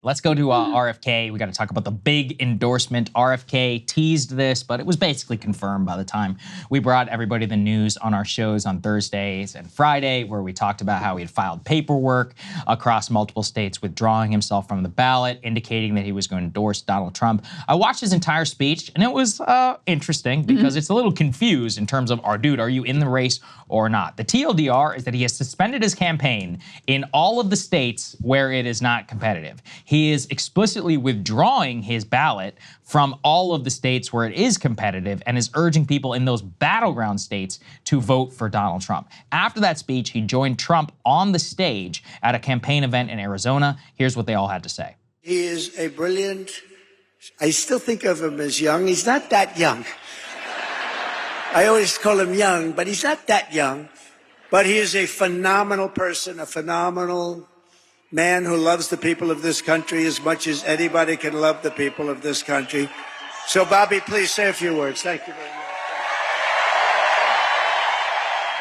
Let's go to RFK. We got to talk about the big endorsement. RFK teased this, but it was basically confirmed by the time we brought everybody the news on our shows on Thursdays and Friday, where we talked about how he had filed paperwork across multiple states withdrawing himself from the ballot, indicating that he was going to endorse Donald Trump. I watched his entire speech, and it was interesting because it's a little confused in terms of, dude, are you in the race or not? The TLDR is that he has suspended his campaign in all of the states where it is not competitive. He is explicitly withdrawing his ballot from all of the states where it is competitive and is urging people in those battleground states to vote for Donald Trump. After that speech, he joined Trump on the stage at a campaign event in Arizona. Here's what they all had to say. He is a brilliant, I still think of him as young. He's not that young. I always call him young, but he's not that young. But he is a phenomenal person, a phenomenal man who loves the people of this country as much as anybody can love the people of this country. So, Bobby, please say a few words. Thank you very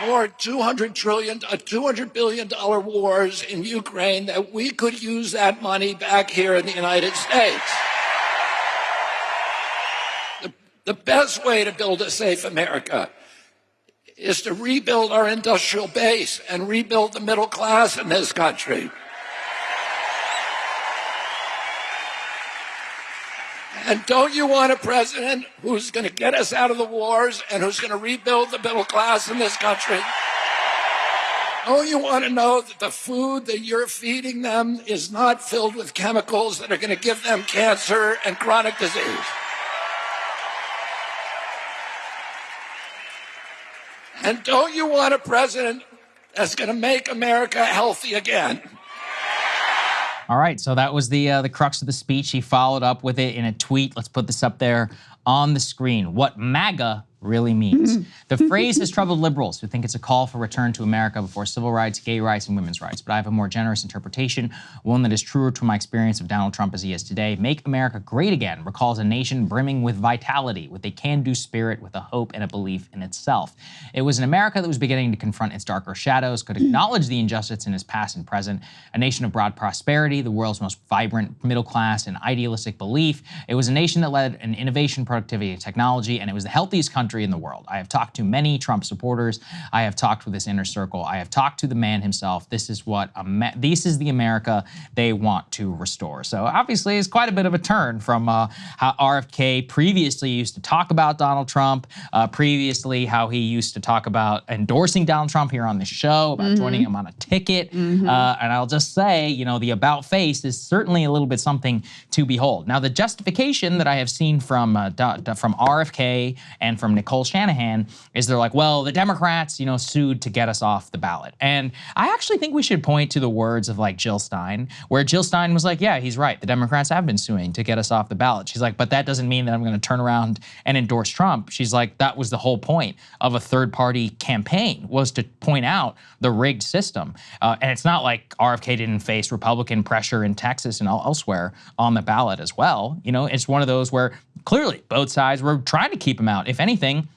much. More $200 billion wars in Ukraine that we could use that money back here in the United States. The best way to build a safe America is to rebuild our industrial base and rebuild the middle class in this country. And don't you want a president who's going to get us out of the wars and who's going to rebuild the middle class in this country? Don't you want to know that the food that you're feeding them is not filled with chemicals that are going to give them cancer and chronic disease? And don't you want a president that's going to make America healthy again? All right, so that was the crux of the speech. He followed up with it in a tweet. Let's put this up there on the screen. What MAGA really means. The phrase has troubled liberals who think it's a call for return to America before civil rights, gay rights, and women's rights. But I have a more generous interpretation, one that is truer to my experience of Donald Trump as he is today. Make America great again recalls a nation brimming with vitality, with a can-do spirit, with a hope and a belief in itself. It was an America that was beginning to confront its darker shadows, could acknowledge the injustice in its past and present, a nation of broad prosperity, the world's most vibrant middle class and idealistic belief. It was a nation that led in innovation, productivity, and technology, and it was the healthiest country in the world. I have talked to many Trump supporters. I have talked with this inner circle. I have talked to the man himself. This is this is the America they want to restore. So obviously, it's quite a bit of a turn from how RFK previously used to talk about Donald Trump, previously how he used to talk about endorsing Donald Trump here on the show, about joining him on a ticket. And I'll just say, you know, the about face is certainly a little bit something to behold. Now, the justification that I have seen from RFK and from Nicole Shanahan is they're like, well, the Democrats, you know, sued to get us off the ballot. And I actually think we should point to the words of like Jill Stein, where Jill Stein was like, yeah, he's right. The Democrats have been suing to get us off the ballot. She's like, but that doesn't mean that I'm going to turn around and endorse Trump. She's like, that was the whole point of a third-party campaign, was to point out the rigged system. And it's not like RFK didn't face Republican pressure in Texas and elsewhere on the ballot as well. You know, it's one of those where clearly both sides were trying to keep him out. If anything,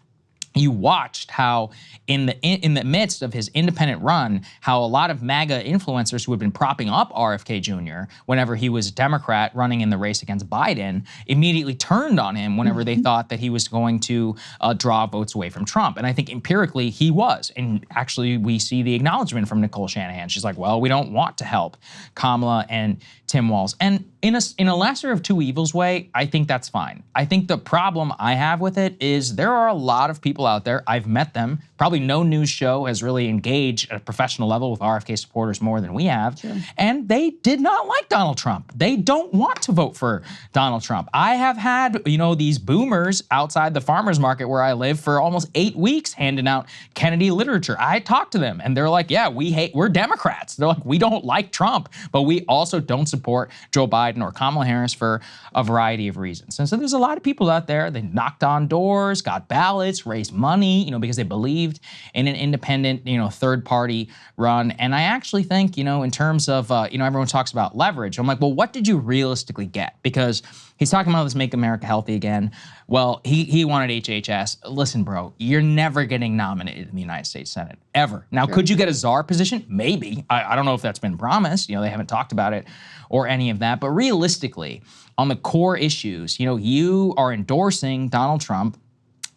you watched how in the midst of his independent run, how a lot of MAGA influencers who had been propping up RFK Jr. whenever he was a Democrat running in the race against Biden immediately turned on him whenever they thought that he was going to draw votes away from Trump. And I think empirically he was. And actually we see the acknowledgement from Nicole Shanahan. She's like, well, we don't want to help Kamala and Tim Walz. And in a lesser of two evils way, I think that's fine. I think the problem I have with it is there are a lot of people out there, I've met them, probably no news show has really engaged at a professional level with RFK supporters more than we have, and they did not like Donald Trump. They don't want to vote for Donald Trump. I have had, you know, these boomers outside the farmer's market where I live for almost 8 weeks handing out Kennedy literature. I talked to them and they're like, yeah, we're Democrats. They're like, we don't like Trump, but we also don't support Joe Biden or Kamala Harris for a variety of reasons. And so there's a lot of people out there, they knocked on doors, got ballots, raised money, you know, because they believed in an independent, you know, third party run. And I actually think, you know, in terms of, you know, everyone talks about leverage. I'm like, well, what did you realistically get? Because he's talking about this Make America Healthy Again. Well, he wanted HHS. Listen, bro, you're never getting nominated in the United States Senate. ever. Now, could you get a czar position? Maybe. I don't know if that's been promised. You know, they haven't talked about it or any of that. But realistically, on the core issues, you know, you are endorsing Donald Trump.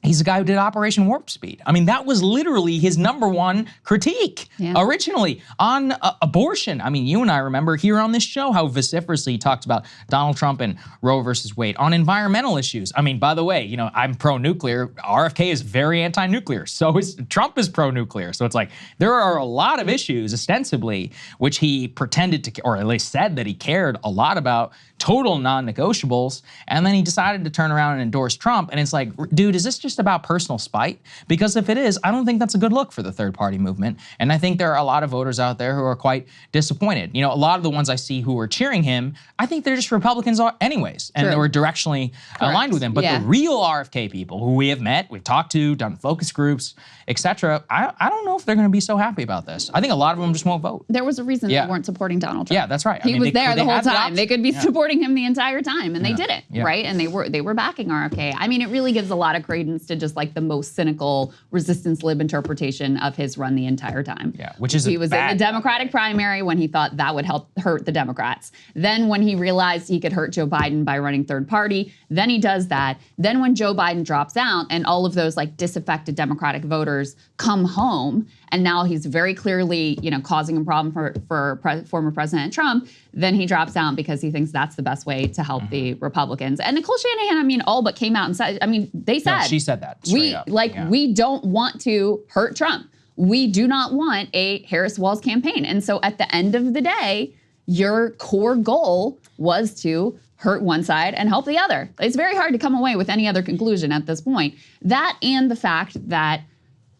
He's the guy who did Operation Warp Speed. I mean, that was literally his #1 critique originally on abortion. I mean, you and I remember here on this show how vociferously he talked about Donald Trump and Roe versus Wade. On environmental issues, I mean, by the way, you know, I'm pro-nuclear. RFK is very anti-nuclear. So is Trump is pro-nuclear. So it's like there are a lot of issues, ostensibly, which he pretended to, or at least said that he cared a lot about, total non-negotiables, and then he decided to turn around and endorse Trump. And it's like, dude, is this just about personal spite? Because if it is, I don't think that's a good look for the third party movement. And I think there are a lot of voters out there who are quite disappointed. You know, a lot of the ones I see who are cheering him, I think they're just Republicans anyways, and they were directionally aligned with him. But the real RFK people who we have met, we've talked to, done focus groups, etc., I don't know if they're going to be so happy about this. I think a lot of them just won't vote. There was a reason they weren't supporting Donald Trump. Yeah, that's right. He was there the whole time. They could be supporting him the entire time, and they didn't, right? And they were backing RFK. I mean, it really gives a lot of credence to just like the most cynical resistance lib interpretation of his run the entire time. Yeah, which is he was in the Democratic primary when he thought that would hurt the Democrats. Then when he realized he could hurt Joe Biden by running third party, then he does that. Then when Joe Biden drops out and all of those like disaffected Democratic voters come home, and now he's very clearly, you know, causing a problem for former President Trump, then he drops out because he thinks that's the best way to help the Republicans. And Nicole Shanahan, I mean, all but came out and said, I mean, they said. No, she said that straight up. We don't want to hurt Trump. We do not want a Harris Walz campaign. And so at the end of the day, your core goal was to hurt one side and help the other. It's very hard to come away with any other conclusion at this point. That and the fact that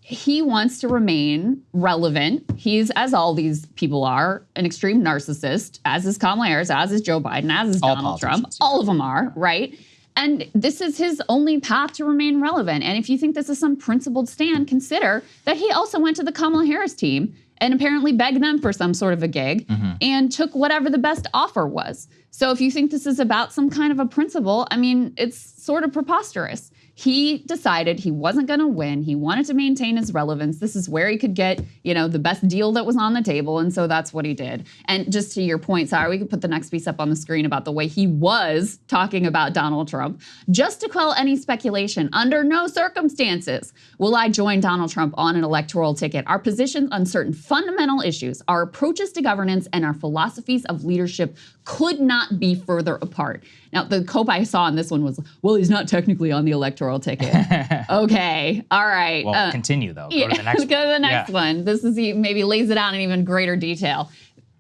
he wants to remain relevant. He's, as all these people are, an extreme narcissist, as is Kamala Harris, as is Joe Biden, as is Donald Trump. All of them are, right? And this is his only path to remain relevant. And if you think this is some principled stand, consider that he also went to the Kamala Harris team and apparently begged them for some sort of a gig and took whatever the best offer was. So if you think this is about some kind of a principle, I mean, it's sort of preposterous. He decided he wasn't going to win. He wanted to maintain his relevance. This is where he could get, you know, the best deal that was on the table. And so that's what he did. And just to your point, Sarah, we could put the next piece up on the screen about the way he was talking about Donald Trump. Just to quell any speculation, under no circumstances will I join Donald Trump on an electoral ticket. Our positions on certain fundamental issues, our approaches to governance, and our philosophies of leadership could not be further apart. Now, the cope I saw on this one was, well, he's not technically on the electoral ticket. Okay, all right. Well, continue, though. Go to the next one. Go to the next one. This is, he maybe lays it out in even greater detail.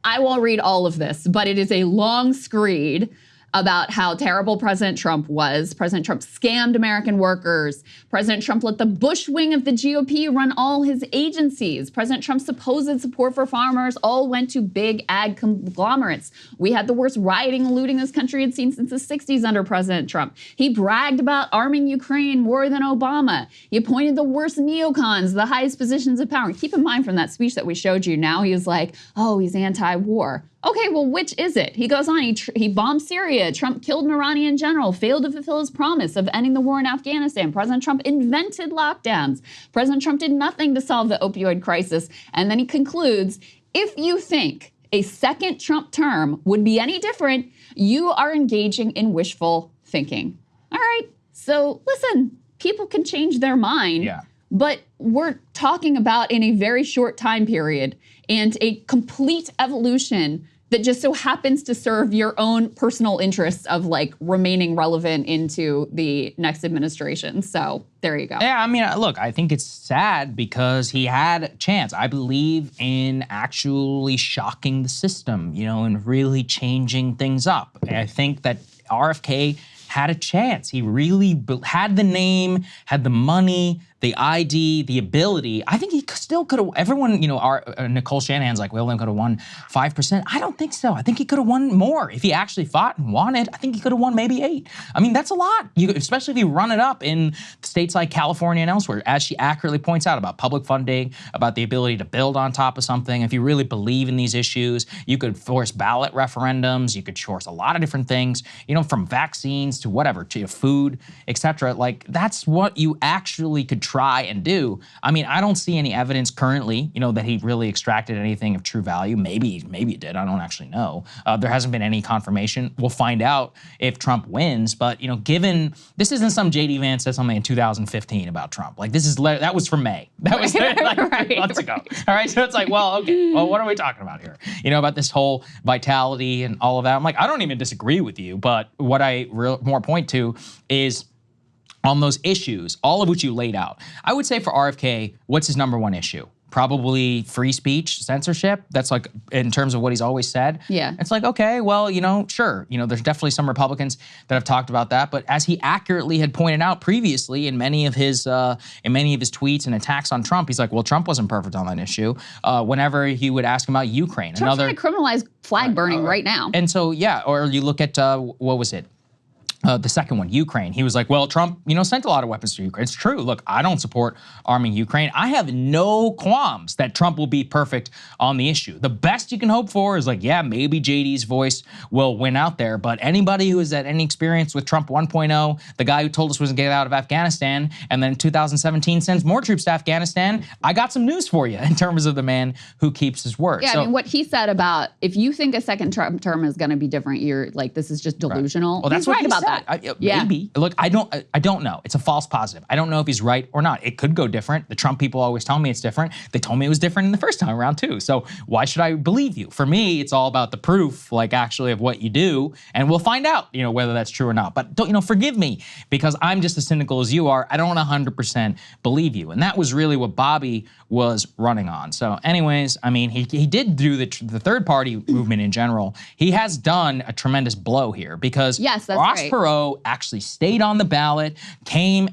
I won't read all of this, but it is a long screed about how terrible President Trump was. President Trump scammed American workers. President Trump let the Bush wing of the GOP run all his agencies. President Trump's supposed support for farmers all went to big ag conglomerates. We had the worst rioting and looting this country had seen since the 60s under President Trump. He bragged about arming Ukraine more than Obama. He appointed the worst neocons, the highest positions of power. And keep in mind from that speech that we showed you, now he was like, oh, he's anti-war. Okay, well, which is it? He goes on, he bombed Syria. Trump killed an Iranian general, failed to fulfill his promise of ending the war in Afghanistan. President Trump invented lockdowns. President Trump did nothing to solve the opioid crisis. And then he concludes, if you think a second Trump term would be any different, you are engaging in wishful thinking. All right, so listen, people can change their mind. Yeah. But we're talking about in a very short time period and a complete evolution that just so happens to serve your own personal interests of like remaining relevant into the next administration. So there you go. Yeah, I mean, look, I think it's sad because he had a chance. I believe in actually shocking the system, you know, and really changing things up. I think that RFK had a chance. He really had the name, had the money, the ID, the ability. I think he still could have, everyone, you know, Nicole Shanahan's like, we only could have won 5%. I don't think so. I think he could have won more. If he actually fought and wanted, I think he could have won maybe 8. I mean, that's a lot, especially if you run it up in states like California and elsewhere, as she accurately points out about public funding, about the ability to build on top of something. If you really believe in these issues, you could force ballot referendums, you could force a lot of different things, you know, from vaccines to whatever, to food, et cetera. Like, that's what you actually could try and do. I mean, I don't see any evidence currently, that he really extracted anything of true value. Maybe it did. I don't actually know. There hasn't been any confirmation. We'll find out if Trump wins. But given this isn't some JD Vance said something in 2015 about Trump. Like that was from May. That was like 3 months ago. All right, so it's like, well, okay, well, what are we talking about here? About this whole vitality and all of that. I'm like, I don't even disagree with you, but what I more point to is on those issues, all of which you laid out. I would say for RFK, what's his number one issue? Probably free speech, censorship. That's like in terms of what he's always said. Yeah. It's like, okay, well, sure. There's definitely some Republicans that have talked about that. But as he accurately had pointed out previously in many of his tweets and attacks on Trump, he's like, well, Trump wasn't perfect on that issue. Whenever he would ask him about Ukraine. Trump's trying to criminalize flag burning right now. And so, yeah, or you look at, what was it? The second one, Ukraine. He was like, well, Trump, sent a lot of weapons to Ukraine. It's true. Look, I don't support arming Ukraine. I have no qualms that Trump will be perfect on the issue. The best you can hope for is like, yeah, maybe JD's voice will win out there. But anybody who has had any experience with Trump 1.0, the guy who told us was going to get out of Afghanistan, and then in 2017 sends more troops to Afghanistan, I got some news for you in terms of the man who keeps his word. Yeah, I mean, what he said about if you think a second Trump term is going to be different, you're like, this is just delusional. Right. Well, that's he's right about that. Maybe. Look, I don't know. It's a false positive. I don't know if he's right or not. It could go different. The Trump people always tell me it's different. They told me it was different in the first time around too. So why should I believe you? For me, it's all about the proof, like actually of what you do, and we'll find out, whether that's true or not. But don't, forgive me because I'm just as cynical as you are. I don't 100% believe you, and that was really what Bobby was running on. So, anyways, I mean, he did do the third party movement in general. He has done a tremendous blow here because Ross Perot actually stayed on the ballot,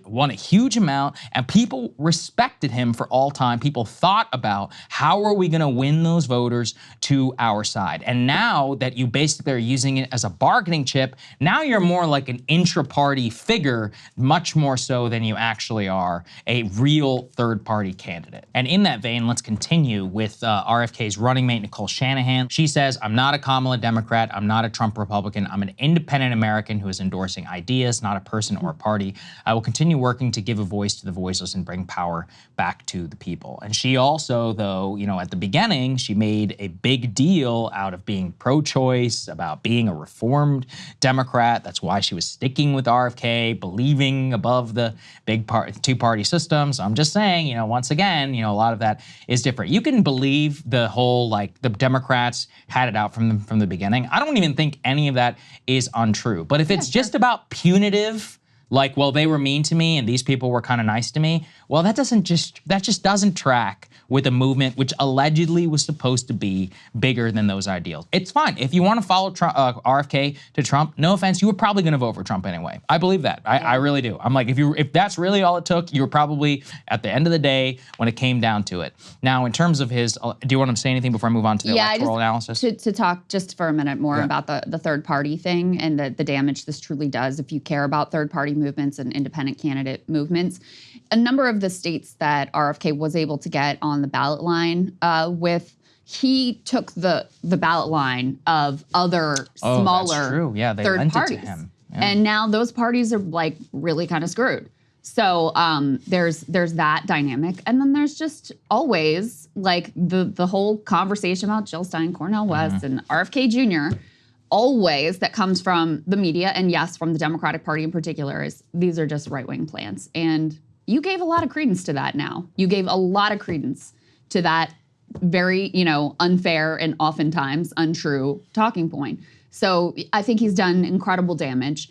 won a huge amount, and people respected him for all time. People thought about how are we going to win those voters to our side. And now that you basically are using it as a bargaining chip, now you're more like an intra-party figure, much more so than you actually are a real third-party candidate. And in that vein, let's continue with RFK's running mate, Nicole Shanahan. She says, I'm not a Kamala Democrat. I'm not a Trump Republican. I'm an independent American who is endorsing ideas, not a person or a party. I will continue working to give a voice to the voiceless and bring power back to the people. And she also, though, at the beginning, she made a big deal out of being pro-choice, about being a reformed Democrat. That's why she was sticking with RFK, believing above the big two-party system. So I'm just saying, once again, a lot of that is different. You can believe the whole, like, the Democrats had it out from the beginning. I don't even think any of that is untrue. But if it's just about punitive, like, well, they were mean to me and these people were kind of nice to me, well, that just doesn't track with a movement which allegedly was supposed to be bigger than those ideals. It's fine. If you want to follow RFK to Trump, no offense, you were probably going to vote for Trump anyway. I believe that. I really do. I'm like, if that's really all it took, you were probably, at the end of the day, when it came down to it. Now, in terms of his, do you want to say anything before I move on to the electoral analysis? To talk just for a minute more about the third party thing and the damage this truly does if you care about third party movements and independent candidate movements. A number of the states that RFK was able to get on the ballot line he took the ballot line of other smaller they third lent parties. it to him. Yeah. And now those parties are like really kind of screwed. So there's that dynamic. And then there's just always like the whole conversation about Jill Stein, Cornel West, and RFK Jr., always that comes from the media, and yes, from the Democratic Party in particular, is these are just right-wing plans. And you gave a lot of credence to that now. You gave a lot of credence to that very, unfair and oftentimes untrue talking point. So I think he's done incredible damage.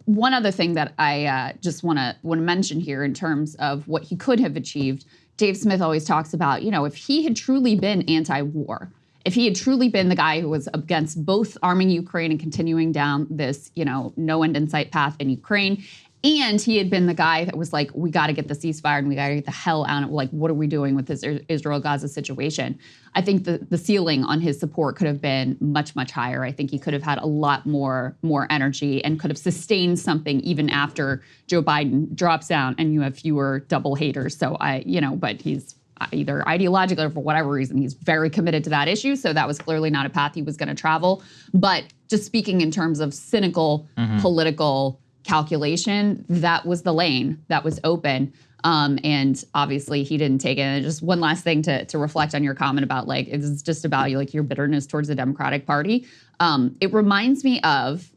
One other thing that I just want to mention here in terms of what he could have achieved, Dave Smith always talks about, if he had truly been anti-war, if he had truly been the guy who was against both arming Ukraine and continuing down this, no end in sight path in Ukraine, and he had been the guy that was like, we got to get the ceasefire and we got to get the hell out of, like, what are we doing with this Israel-Gaza situation? I think the ceiling on his support could have been much, much higher. I think he could have had a lot more energy and could have sustained something even after Joe Biden drops down and you have fewer double haters. So but he's either ideologically or for whatever reason, he's very committed to that issue. So that was clearly not a path he was going to travel. But just speaking in terms of cynical political calculation, that was the lane that was open. And obviously he didn't take it. And just one last thing to reflect on your comment about like, it's just about like your bitterness towards the Democratic Party. It reminds me of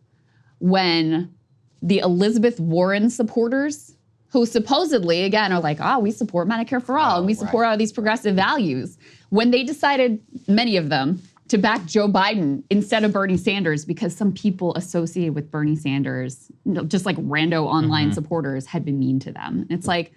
when the Elizabeth Warren supporters, who supposedly, again, are like, we support Medicare for all, and we support all these progressive values. When they decided, many of them, to back Joe Biden instead of Bernie Sanders because some people associated with Bernie Sanders, just like rando online supporters, had been mean to them. It's like,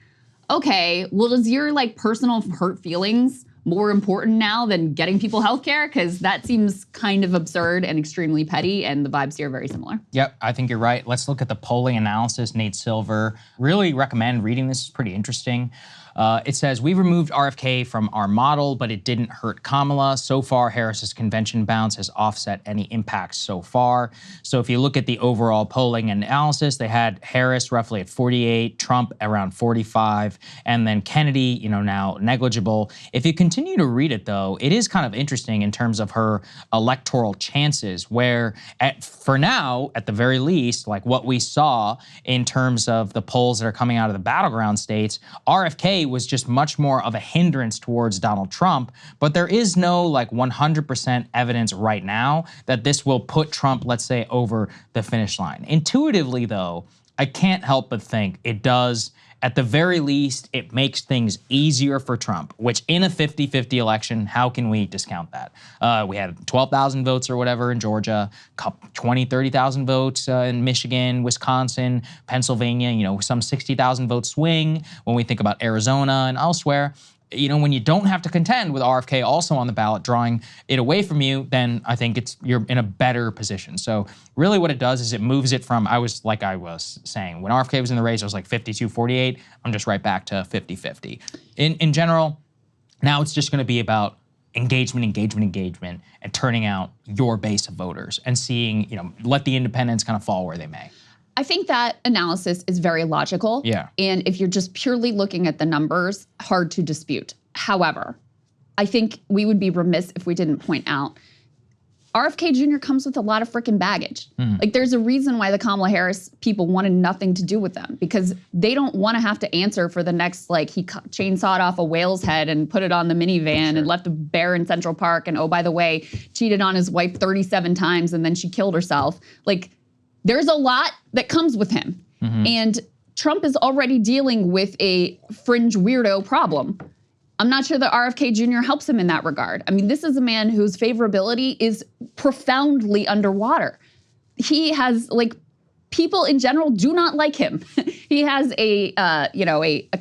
okay, well, is your like personal hurt feelings more important now than getting people health care? Because that seems kind of absurd and extremely petty, and the vibes here are very similar. Yep, I think you're right. Let's look at the polling analysis. Nate Silver, really recommend reading this. It's pretty interesting. It says, we removed RFK from our model, but it didn't hurt Kamala. So far, Harris's convention bounce has offset any impacts so far. So if you look at the overall polling analysis, they had Harris roughly at 48, Trump around 45, and then Kennedy, now negligible. If you continue to read it, though, it is kind of interesting in terms of her electoral chances, where for now, at the very least, like what we saw in terms of the polls that are coming out of the battleground states, RFK was just much more of a hindrance towards Donald Trump, but there is no like 100% evidence right now that this will put Trump, let's say, over the finish line. Intuitively, though, I can't help but think it does. At the very least, it makes things easier for Trump, which in a 50-50 election, how can we discount that? We had 12,000 votes or whatever in Georgia, 20, 30,000 votes in Michigan, Wisconsin, Pennsylvania, some 60,000 vote swing when we think about Arizona and elsewhere. When you don't have to contend with RFK also on the ballot, drawing it away from you, then I think you're in a better position. So really what it does is it moves it from, I was saying, when RFK was in the race, I was like 52-48. I'm just right back to 50-50. In general, now it's just going to be about engagement, and turning out your base of voters and seeing, let the independents kind of fall where they may. I think that analysis is very logical. Yeah. And if you're just purely looking at the numbers, hard to dispute. However, I think we would be remiss if we didn't point out RFK Jr. comes with a lot of freaking baggage. Like there's a reason why the Kamala Harris people wanted nothing to do with them, because they don't want to have to answer for the next, like he chainsawed off a whale's head and put it on the minivan and left a bear in Central Park. And oh, by the way, cheated on his wife 37 times and then she killed herself. Like, there's a lot that comes with him. And Trump is already dealing with a fringe weirdo problem. I'm not sure that RFK Jr. helps him in that regard. I mean, this is a man whose favorability is profoundly underwater. He has, like, people in general do not like him. He has a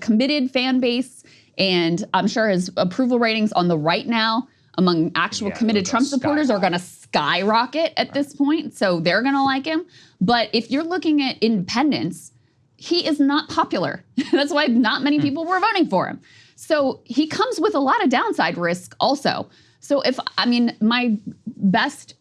committed fan base, and I'm sure his approval ratings on the right now among actual committed Trump supporters are going to skyrocket at this point, so they're going to like him. But if you're looking at independents, he is not popular. That's why not many people were voting for him. So he comes with a lot of downside risk also. So my best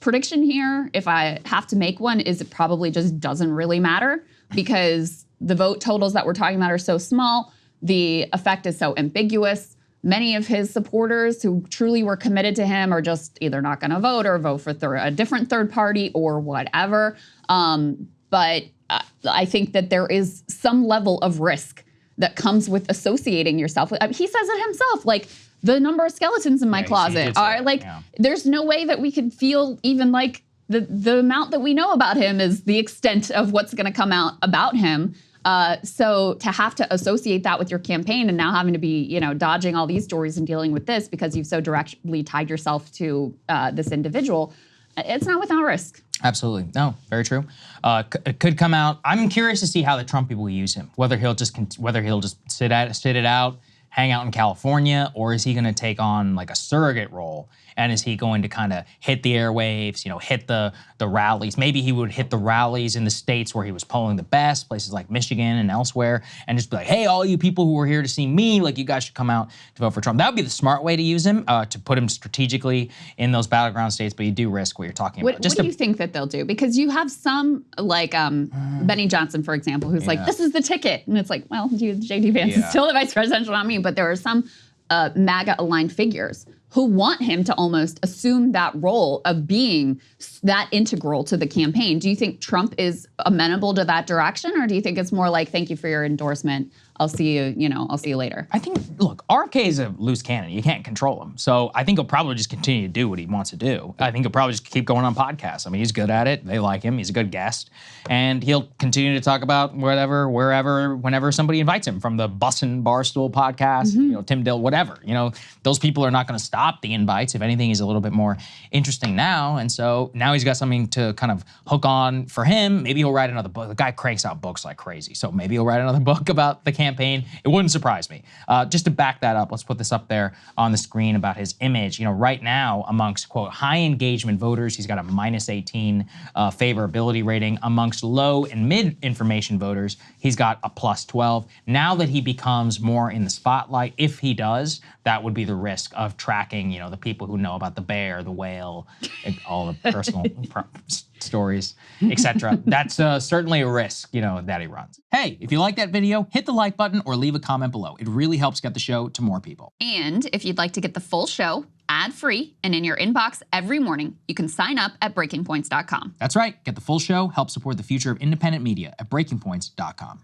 prediction here, if I have to make one, is it probably just doesn't really matter, because the vote totals that we're talking about are so small. The effect is so ambiguous. Many of his supporters who truly were committed to him are just either not going to vote or vote for a different third party or whatever. But I think that there is some level of risk that comes with associating yourself with. He says it himself, like, the number of skeletons in my closet are like, there's no way that we could feel even like the amount that we know about him is the extent of what's going to come out about him. So to have to associate that with your campaign and now having to be, dodging all these stories and dealing with this because you've so directly tied yourself to this individual, it's not without risk. Absolutely. No, very true. It could come out. I'm curious to see how the Trump people will use him, whether he'll just sit it out, hang out in California, or is he going to take on like a surrogate role? And is he going to kind of hit the airwaves, hit the rallies? Maybe he would hit the rallies in the states where he was polling the best, places like Michigan and elsewhere, and just be like, hey, all you people who are here to see me, like, you guys should come out to vote for Trump. That would be the smart way to use him, to put him strategically in those battleground states, but you do risk what you're talking about. What do you think that they'll do? Because you have some, like Benny Johnson, for example, who's like, this is the ticket. And it's like, well, J.D. Vance is still the vice presidential nominee, but there are some MAGA-aligned figures who want him to almost assume that role of being that integral to the campaign. Do you think Trump is amenable to that direction, or do you think it's more like, thank you for your endorsement, I'll see you, I'll see you later? I think, look, RFK is a loose cannon. You can't control him. So I think he'll probably just continue to do what he wants to do. I think he'll probably just keep going on podcasts. I mean, he's good at it. They like him. He's a good guest. And he'll continue to talk about whatever, wherever, whenever somebody invites him, from the Bussin' Barstool podcast, Tim Dill, whatever. Those people are not going to stop the invites. If anything, he's a little bit more interesting now. And so now he's got something to kind of hook on for him. Maybe he'll write another book. The guy cranks out books like crazy. So maybe he'll write another book about the campaign. It wouldn't surprise me. Just to back that up, let's put this up there on the screen about his image. Right now, amongst, quote, high engagement voters, he's got a -18 favorability rating. Amongst low and mid information voters, he's got a +12. Now that he becomes more in the spotlight, if he does, that would be the risk of tracking, the people who know about the bear, the whale, and all the personal stories, etc. That's certainly a risk, that he runs. Hey, if you like that video, hit the like button or leave a comment below. It really helps get the show to more people. And if you'd like to get the full show ad-free and in your inbox every morning, you can sign up at breakingpoints.com. That's right. Get the full show, help support the future of independent media at breakingpoints.com.